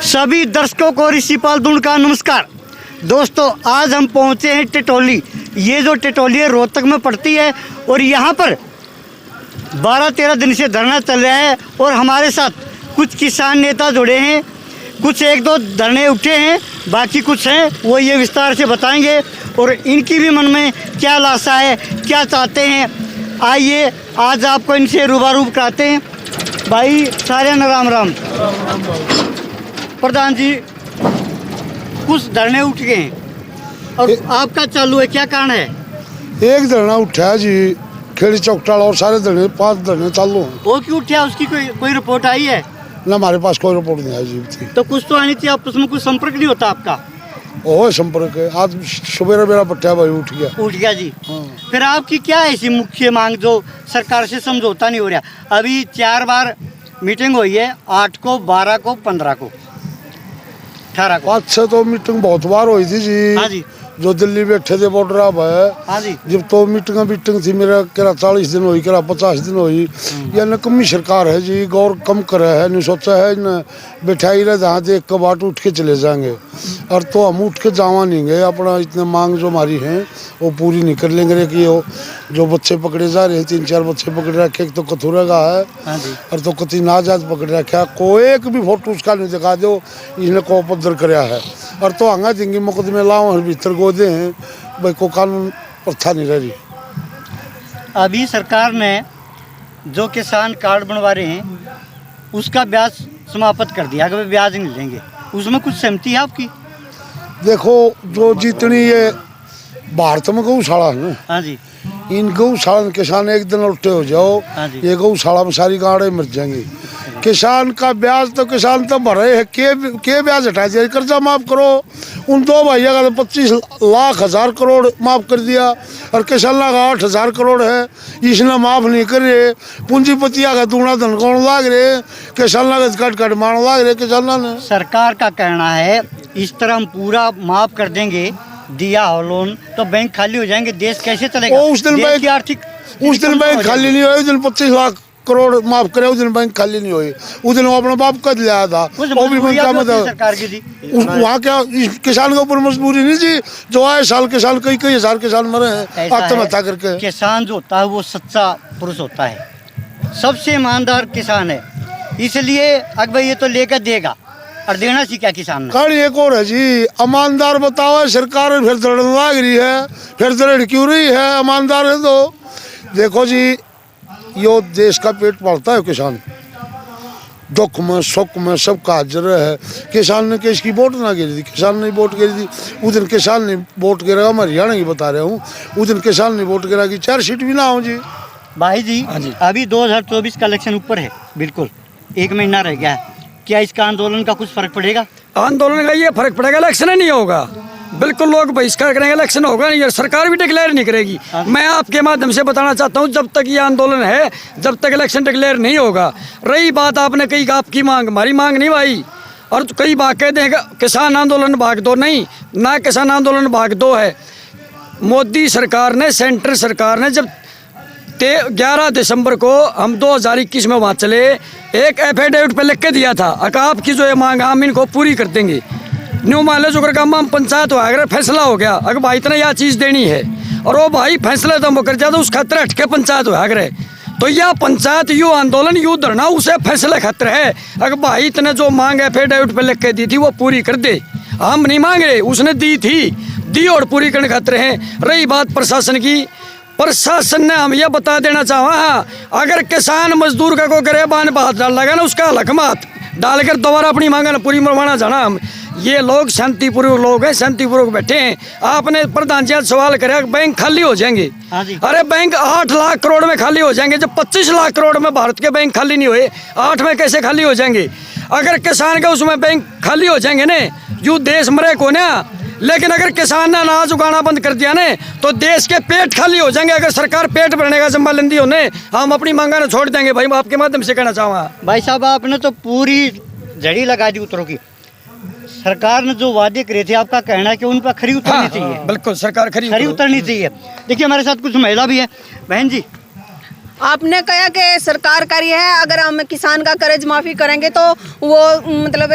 सभी दर्शकों को ऋषिपाल दुंड का नमस्कार। दोस्तों, आज हम पहुंचे हैं टिटोली। ये जो टिटोली है रोहतक में पड़ती है और यहाँ पर 12-13 दिन से धरना चल रहा है और हमारे साथ कुछ किसान नेता जुड़े हैं। कुछ एक दो धरने उठे हैं, बाकी कुछ हैं वो ये विस्तार से बताएंगे और इनकी भी मन में क्या लाशा है, क्या चाहते हैं। आइए आज आपको इनसे रूबरू कराते हैं। भाई सारे न राम राम। प्रधान जी, कुछ धरने उठ गए हैं और आपका चालू है, क्या कारण है? एक धरना उठा जी खेड़ी चौकटाला और सारे धरने 5 धरने चालू हैं। वो क्यों उठा, उसकी कोई रिपोर्ट आई है? ना हमारे पास कोई रिपोर्ट नहीं आई जी थी। तो कुछ तो आनी थी, आपस में कुछ संपर्क नहीं होता आपका? ओह संपर्क है, आज सुबह मेरा पट्टा भाई उठ गया जी। हाँ। फिर आपकी क्या ऐसी मुख्य मांग जो सरकार से समझौता नहीं हो रहा? अभी 4 बार मीटिंग हुई है, 8 को, 12 को, 15 को, 18 को। 5-6 तो मीटिंग बहुत बार हुई थी जी। हाँ जी। जो दिल्ली बैठे थे बॉर्डर आप है। हाँ जी। जब तो मीटिंग थी मेरा करा 40 दिन हुई, करा 50 दिन हुई। या नकमी सरकार है जी, गौर कम करे है, नहीं सोचा है न बैठाई रहे जहाँ देख के बाट उठ के चले जाएंगे। और तो हम उठ के जावा नहीं गए, अपना इतने मांग जो हमारी हैं वो पूरी नहीं कर लेंगे। कि वो जो बच्चे पकड़े जा रहे हैं, 3-4 बच्चे पकड़े रखे, एक तो कथुरा का है। हाँ जी। और तो कति नाजाद पकड़ रखा, कोई एक भी फोटो उसका नहीं दिखा दो इसने को उपद्र कराया है। और तो आंगा देंगे मुकदमे लाओ हर भीतर गोदे हैं भाई, को कानून प्रथा नहीं रही। अभी सरकार ने जो किसान कार्ड बनवा रहे हैं उसका ब्याज समाप्त कर दिया, अगर ब्याज नहीं लेंगे, उसमें कुछ सहमति है आपकी? देखो, जो जितनी ये भारत में गौशाला है ना, हाँ जी, इन गौशाला में किसान एक दिन उल्टे हो जाओ, हाँ जी। ये गौशाला में सारी गाड़े मर जाएंगी। किसान का ब्याज तो किसान तो भरे है, के ब्याज हटा दिया, कर्जा माफ करो। उन 2 भैया का तो 25 लाख हजार करोड़ माफ कर दिया और किसान का 8,000 करोड़ है, इसने माफ नहीं करे। पूंजीपतिया का दूना धन कौन लाग रहे, किसान का कट मारने लाग रहे किसान ने। सरकार का कहना है इस तरह हम पूरा माफ कर देंगे, दिया हो लोन तो बैंक खाली हो जाएंगे, देश कैसे चलेगा? उस दिन देश की आर्थिक बैंक खाली नहीं हुई, उस दिन 25 लाख करोड़ माफ करे, उस दिन बैंक खाली नहीं हुई। उस दिन वो अपना बाप कद लिया था, वो भी बैंक का मतलब सरकार की थी। वहाँ क्या किसान के ऊपर मजबूरी नहीं जी, जो आए साल किसान कई हजार किसान मरे हैं आत्महत्या करके। किसान जो होता है वो सच्चा पुरुष होता है, सबसे ईमानदार किसान है, इसलिए अकबर ये तो लेकर देगा और देना सी क्या किसान कहानी एक और है जी। ईमानदार बताओ, सरकार फिर दड़ लाग रही है, फिर दड़ क्यों रही है? ईमानदार है तो देखो जी, यो देश का पेट पालता है किसान, दुख में सुख में सबका हाजिर है। किसान ने किस की वोट ना गिरी थी, किसान ने वोट गिरी थी। उस दिन किसान ने वोट गिरा, मैं हरियाणा की बता रहा हूँ, उस दिन किसान ने वोट गिरा कि 4 सीट भी ना हो जी। भाई जी, हाँ जी। अभी 2024 का इलेक्शन ऊपर है, बिल्कुल 1 महीना रह गया है, क्या इसका आंदोलन का कुछ फर्क पड़ेगा? आंदोलन का ये फर्क पड़ेगा, इलेक्शन नहीं होगा, बिल्कुल लोग बहिष्कार करेंगे, इलेक्शन होगा नहीं और सरकार भी डिक्लेयर नहीं करेगी। मैं आपके माध्यम से बताना चाहता हूँ, जब तक ये आंदोलन है, जब तक इलेक्शन डिक्लेयर नहीं होगा। रही बात आपने कही आपकी मांग, हमारी मांग नहीं भाई। और कई बात कह देंगे किसान आंदोलन भाग 2, नहीं ना, किसान आंदोलन भाग 2 है। मोदी सरकार ने, सेंट्रल सरकार ने जब 11 दिसंबर को हम 2021 में वहाँ चले, एक एफिडेविट पे लिख के दिया था, आपकी जो ये मांग हम इनको पूरी कर देंगे। न्यू मान लो जो काम हम पंचायत हो गया, फैसला हो गया, अगर भाई इतना यह चीज़ देनी है और वो भाई फैसला तो हम कर जाता उस खतर हट के पंचायत हो गए, तो यह पंचायत यू आंदोलन यू धरना उसे फैसले खतर है। अगर भाई इतने जो मांग एफिडेविट पे लिख के दी थी वो पूरी कर दे, हम नहीं मांग रहे, उसने दी और पूरी करने खतर है। रही बात प्रशासन की, प्रशासन ने हम यह बता देना चाहा, हाँ, अगर किसान मजदूर का को गरेबान बात डाल लगा ना, उसका लखमात डालकर दोबारा अपनी मांगा ना पूरी मरवाना जाना। हम ये लोग शांतिपूर्वक लोग हैं, शांतिपूर्वक बैठे हैं। आपने प्रधान जी सवाल करे बैंक खाली हो जाएंगे, अरे बैंक 8 लाख करोड़ में खाली हो जाएंगे, जब 25 लाख करोड़ में भारत के बैंक खाली नहीं हुए, 8 में कैसे खाली हो जाएंगे? अगर किसान का उसमें बैंक खाली हो जाएंगे ना, यू देश मरे को ना। लेकिन अगर किसान ने अनाज उगाना बंद कर दिया ने तो देश के पेट खाली हो जाएंगे। अगर सरकार पेट भरने का जिम्मा लेंदी होने, हम अपनी मांगा छोड़ देंगे। भाई मैं आपके माध्यम से कहना चाहूँगा। भाई साहब, आपने तो पूरी जड़ी लगा दी उत्तरों की। सरकार ने जो वादे करे थे, आपका कहना है कि उन पर खरी उतरनी चाहिए। बिल्कुल, सरकार खरी उतरनी चाहिए। देखिए हमारे साथ कुछ महिला भी है। बहन जी, आपने कहा कि सरकार कर रही है, अगर हम किसान का कर्ज माफी करेंगे तो वो मतलब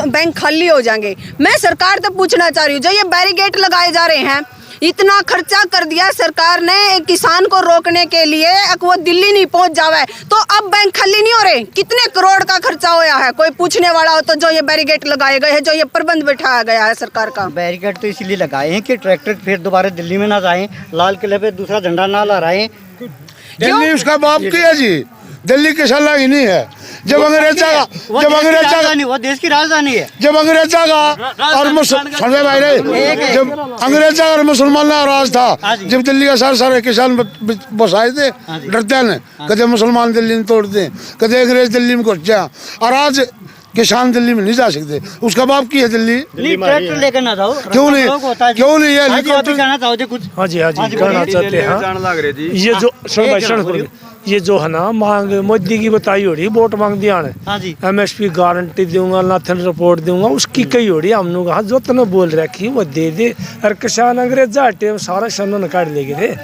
बैंक खाली हो जाएंगे। मैं सरकार से पूछना चाह रही हूँ, जो ये बैरिकेड लगाए जा रहे हैं, इतना खर्चा कर दिया सरकार ने किसान को रोकने के लिए, वो दिल्ली नहीं पहुंच जावे तो अब बैंक खाली नहीं हो रहे। कितने करोड़ का खर्चा होया है, कोई पूछने वाला हो तो जो ये बैरिकेड लगाए गए हैं, जो ये प्रबंध बैठाया गया है सरकार का। बैरिकेड तो इसलिए लगाए हैं कि ट्रैक्टर फिर दोबारा दिल्ली में ना जाएं, लाल किले पे दूसरा झंडा ना लहराएं। दिल्ली उसका बाप की है जी, दिल्ली की सलाह ही नहीं है। जब अंग्रेजा का वो देश की राजधानी है। जब अंग्रेजा का और समझे भाई रे, जब अंग्रेजा और मुसलमान का राज था, जब दिल्ली का सारे किसान बसाए थे, डरते ने कदे मुसलमान दिल्ली में तोड़ दे, कदे अंग्रेज दिल्ली में घुस जा, और आज किसान दिल्ली में नहीं जा सकते। उसका बाप की है दिल्ली। ट्रैक्टर लेकर ना जाओ, क्यों नहीं है हेलीकॉप्टर कहना चाहोगे कुछ? हाँ जी कहना चाहते हैं। ये जो ये जो है ना मांग मोदी की बताई हो रही, वोट मांग दिया ने, MSP गारंटी दूंगा, नाथन रिपोर्ट दूंगा, उसकी कई हो रही। हमने कहा जो तने बोल रखी वो दे दे, और किसान अंग्रेज हटे सारा शन काट ले गए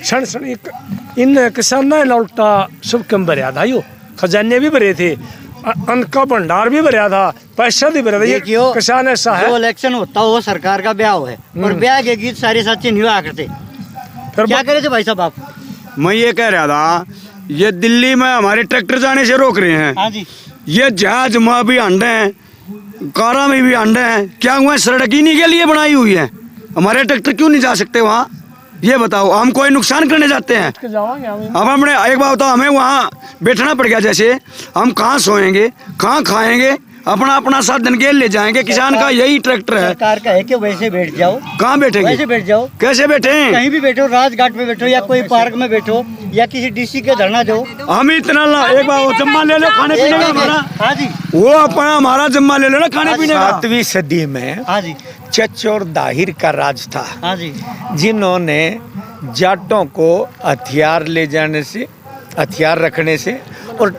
क्षण क्षण। इन किसान ने उल्टा सब कम भरया था, यो खजाने भी भरे थे, अन्न का भंडार भी भरया था, पैसा भी भरा था। ये किसान ऐसा है, जो इलेक्शन होता हो सरकार का ब्याह है, और ब्याह के गीत सारे सच्चे नहीं हुआ करते। फिर क्या करे थे भाई साहब आप? मैं ये कह रहा था, ये दिल्ली में हमारे ट्रैक्टर जाने से रोक रहे हैं। हाँ जी। ये जहाज में भी अंडे हैं, कारा में भी अंडे हैं, क्या हुआ? सड़क इन्हीं के लिए बनाई हुई है, हमारे ट्रैक्टर क्यों नहीं जा सकते वहाँ? ये बताओ, हम कोई नुकसान करने जाते हैं? अब हमने एक बात बताओ, हमें वहाँ बैठना पड़ गया, जैसे हम कहाँ सोएंगे, कहाँ खाएंगे, अपना अपना साधन के ले जाएंगे। किसान का यही ट्रैक्टर है। सरकार का है कि वैसे बैठ जाओ। कहाँ बैठेंगे? वैसे बैठ जाओ। कैसे बैठे? कहीं भी बैठो, राजघाट पे बैठो, या कोई पार्क में बैठो, या किसी DC के धरना दो। हम इतना एक बार जम्मा ले लो खाने पीने का हमारा। हाँ जी, वो अपना हमारा जम्मा ले लो ना खाने पीने का। 7वीं सदी में हाँ जी, चच और दाहिर का राज था, हाँ जी, जिन्होंने जाटों को हथियार ले जाने से, हथियार रखने से और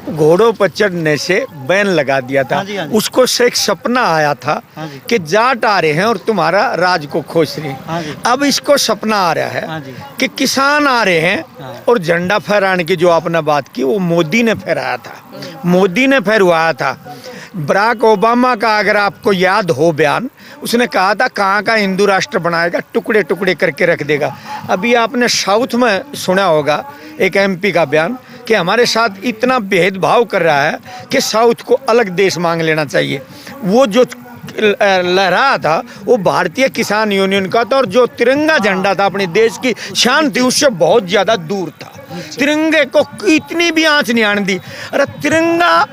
घोड़ों पर चढ़ने से बैन लगा दिया था। हाँ जी, हाँ जी। उसको से एक सपना आया था हाँ जी। कि जाट आ रहे हैं और तुम्हारा राज को खोज रहे हाँ हैं। जी। अब इसको सपना आ रहा हाँ है जी। कि किसान आ रहे हैं, हाँ। और झंडा फहराने की जो आपने बात की वो मोदी ने फहराया था, मोदी ने फहरवाया था। बराक ओबामा का अगर आपको याद हो बयान, उसने कहा था कहाँ का हिंदू राष्ट्र बनाएगा, टुकड़े टुकड़े करके रख देगा। अभी आपने साउथ में सुना होगा एक MP का बयान कि हमारे साथ इतना भेदभाव कर रहा है कि साउथ को अलग देश मांग लेना चाहिए। वो जो लहरा था वो भारतीय किसान यूनियन का था, और जो तिरंगा झंडा था अपने देश की शान थी, उससे बहुत ज़्यादा दूर था। तिरंगे को इतनी भी आँच नहीं आने दी। अरे तिरंगा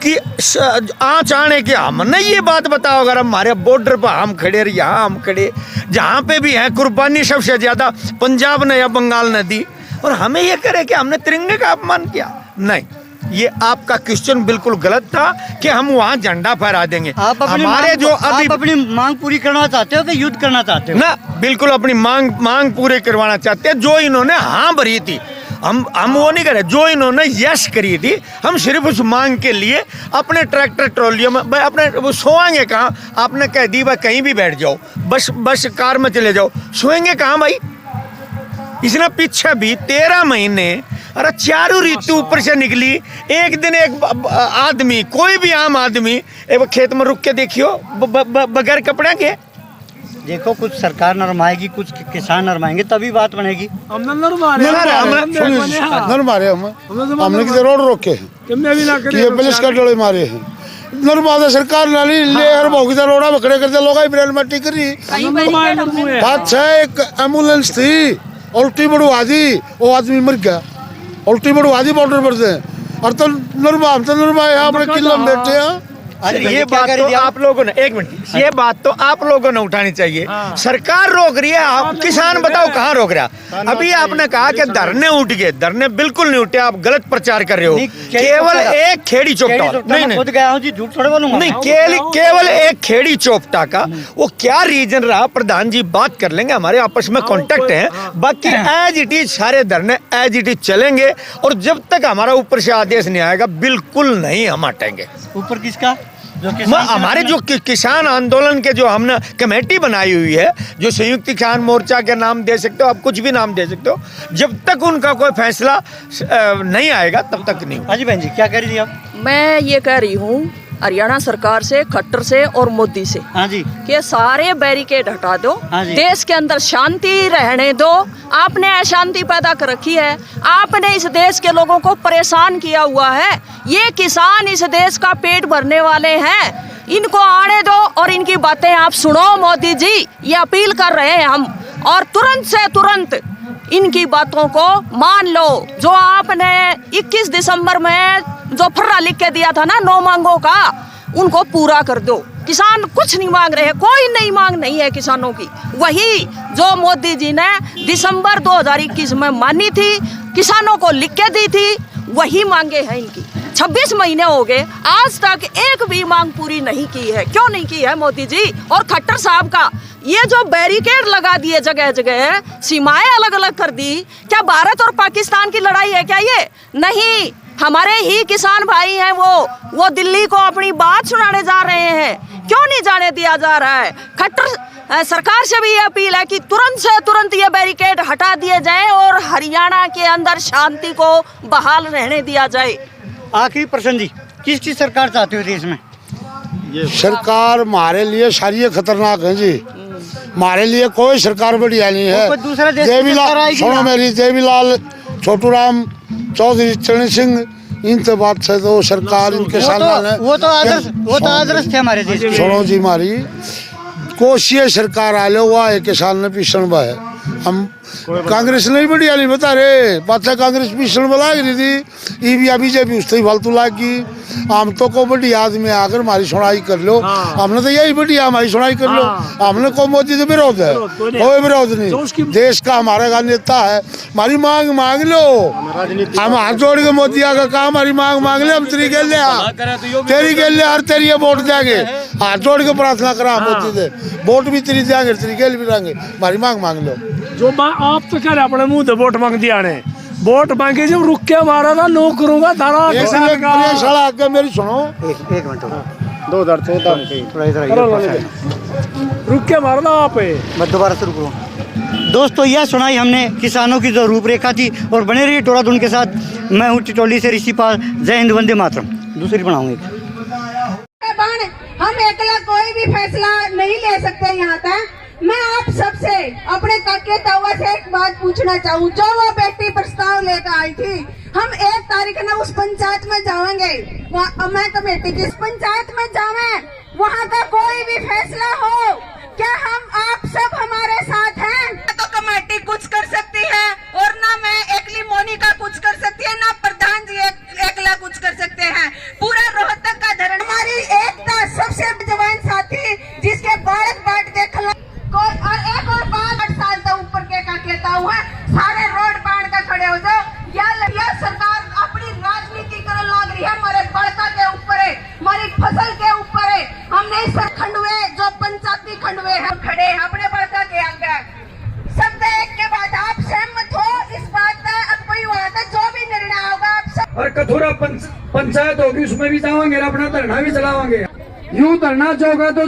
की आँच आने के हमने ये बात बताओ, अगर हमारे बॉर्डर पर हम खड़े और यहाँ हम खड़े, जहाँ पे भी हैं कुर्बानी सबसे ज़्यादा पंजाब ने या बंगाल ने दी, और हमें ये करे कि हमने तिरंगे का अपमान किया? नहीं, ये आपका क्वेश्चन बिल्कुल गलत था कि हम वहाँ झंडा फहरा देंगे। आप अपनी मांग पूरी करना चाहते हो कि युद्ध करना चाहते हो? ना, बिल्कुल अपनी मांग पूरे करवाना चाहते हैं। जो इन्होंने हाँ भरी थी, हम वो नहीं करे, जो इन्होंने यस करी थी, हम सिर्फ उस मांग के लिए अपने ट्रैक्टर ट्रॉलियों में अपने वो सोएंगे कहाँ? आपने कह दी भाई कहीं भी बैठ जाओ, बस कार में चले जाओ, सोएंगे कहाँ भाई? इसने पीछे भी 13 महीने, अरे चारों ऋतु ऊपर से निकली, एक दिन एक आदमी, कोई भी आम आदमी एक खेत में रुक के देखियो बगैर कपड़े के। देखो, कुछ सरकार नरमाएगी, कुछ किसान नरमाएंगे, तभी बात बनेगी। हमने किधर रोड रोके हैं, ये पुलिस का डोले मारे हैं, नर्मदा सरकार नाली ले हर बहु किधर रोड़ा में खड़े करते लोग ब्रेल मट्टी करी। बात है, एक एम्बुलेंस थी, उल्टी बढ़वा दी, वो आदमी मर गया, उल्टी बढ़वा दी बॉर्डर पर से। और तो नरमा यहाँ पर किला में बैठे हैं। अरे ये बात तो आप लोगों ने, एक मिनट, ये बात तो आप लोगों ने उठानी चाहिए। सरकार रोक रही है, आप किसान बताओ कहाँ रोक रहा? अभी आपने कहा कि धरने उठ गए, धरने बिल्कुल नहीं उठे, आप गलत प्रचार कर रहे हो। केवल एक खेड़ी चोपटा, नहीं खुद गया हूँ जी, झूठ थोड़े बोलूंगा। नहीं, केवल एक खेड़ी चोपटा का वो क्या रीजन रहा, प्रधान जी बात कर लेंगे, हमारे आपस में कॉन्टेक्ट है। बाकी एज इट इज सारे धरने एज इट इज चलेंगे, और जब तक हमारा ऊपर से आदेश नहीं आएगा बिल्कुल नहीं हम हटेंगे। ऊपर किसका? हमारे जो किसान आंदोलन के जो हमने कमेटी बनाई हुई है, जो संयुक्त किसान मोर्चा के नाम दे सकते हो, आप कुछ भी नाम दे सकते हो, जब तक उनका कोई फैसला नहीं आएगा तब तक नहीं। हाँ जी बहन जी, क्या कह रही थी आप? मैं ये कह रही हूँ हरियाणा सरकार से, खट्टर से और मोदी से, हाँ जी, कि सारे बैरिकेड हटा दो, हाँ जी। देश के अंदर शांति रहने दो। आपने अशांति पैदा कर रखी है, आपने इस देश के लोगों को परेशान किया हुआ है। ये किसान इस देश का पेट भरने वाले हैं, इनको आने दो और इनकी बातें आप सुनो। मोदी जी, ये अपील कर रहे हैं हम, और तुरंत से तुरंत इनकी बातों को मान लो। जो आपने 21 दिसंबर में जो फर्रा लिख के दिया था ना 9 मांगों का, उनको पूरा कर दो। किसान कुछ नहीं मांग रहे, कोई नई मांग नहीं है किसानों की। वही जो मोदी जी ने दिसंबर 2021 में मानी थी, किसानों को लिख के दी थी, वही मांगे हैं इनकी। 26 महीने हो गए, आज तक एक भी मांग पूरी नहीं की है। क्यों नहीं की है मोदी जी और खट्टर साहब का? ये जो बैरिकेड लगा दिए जगह जगह, सीमाएं अलग अलग कर दी, क्या भारत और पाकिस्तान की लड़ाई है क्या ये? नहीं, हमारे ही किसान भाई हैं वो दिल्ली को अपनी बात सुनाने जा रहे हैं। क्यों नहीं जाने दिया जा रहा है? खट्टर सरकार से भी ये अपील है कि तुरंत से तुरंत ये बैरिकेड हटा दिए जाए और हरियाणा के अंदर शांति को बहाल रहने दिया जाए। आखिरी प्रश्न जी, किसकी सरकार चाहते हो देश में? सरकार हमारे लिए सारी खतरनाक है जी, हमारे लिए कोई सरकार बढ़िया नहीं है। कोई दूसरा देश की सरकार देवीलाल, आएगी सुनो ना? मेरी, देवीलाल, छोटू राम, चौधरी चरण सिंह, इनसे बात से तो सरकार इनके सामने है। वो तो आदर्श थे हमारे देश के। सुनो जी, हमारी कोशिश सरकार आले हुआ है, किसान ने पीछण बा है। हम कांग्रेस नहीं बढ़िया नहीं बता रहे, बात है कांग्रेस पीछण बला रही थी, ईवीआ बीजेपी उससे ही फालतू लागी। हम तो को बढ़िया आदमी आकर हमारी सुनाई कर लो, हमने तो यही बढ़िया हमारी सुनाई कर लो। हमने को मोदी से विरोध है, कोई विरोध नहीं। देश का हमारा का नेता है, हमारी मांग मांग लो। हम हाथ जोड़ के मोदी का काम, हमारी मांग मांग ले, हम तेरी गेल तेरी गेल और तेरी वोट देंगे। हाथ जोड़ के प्रार्थना करा मोदी से, वोट भी तेरी देंगे, तेरी गेल भी देंगे, हमारी मांग मांग लो। जो आप तो कह रहे अपने मुंह से वोट मांग दिया ने, वोट मांगे जब रुक के मारा था, नो करूंगा तारा आगे मेरी सुनो, एक मिनट 2014 थोड़ा इधर आइए, रुक के मारा था आप। मैं दोबारा शुरू करूँ। दोस्तों, यह सुनाई हमने किसानों की जो रूपरेखा थी, और बने रहिए टोला धुन के साथ। मैं हूँ टिटोली से ऋषि पाल। जय हिंद, वंदे मातरम। दूसरी बनाऊंगी। हम अकेला कोई भी फैसला नहीं ले सकते यहाँ तक। मैं आप सबसे अपने काके तावा से एक बात पूछना चाहूँ। जो वो बेटी प्रस्ताव लेकर आई थी, हम 1 तारीख ना उस पंचायत में जाएंगे, मैं कमेटी की पंचायत में जावे, वहाँ का कोई भी फैसला हो, क्या हम आप सब हमारे साथ हैं? तो कमेटी कुछ कर सकती है, और ना मैं एकली मोनिका कुछ कर सकती है, ना प्रधान जी एकला कुछ कर सकते हैं। पूरा रोहतक का धरण, हमारी एकता, सबसे जवान साथी जिसके बालक बाट के खिलाफ और एक और बात 8 साल तक ऊपर के का कहता हुआ, सारे रोड बांध कर खड़े हो जाओ। यह सरकार अपनी राजनीति करने लग रही है, हमारे बड़का के ऊपर है, हमारी फसल के ऊपर है। हमने इस खंडवे, जो पंचायती खंडवे हैं, खड़े हैं अपने बड़का के आगे। सब एक के बाद आप सहमत हो इस बात का? अब कोई वहाँ का जो भी निर्णय होगा आप सब, और कथुरा पंचायत होगी, उसमें भी जाएंगे, अपना धरना भी चलावांगे। यूं धरना चाहोगे तो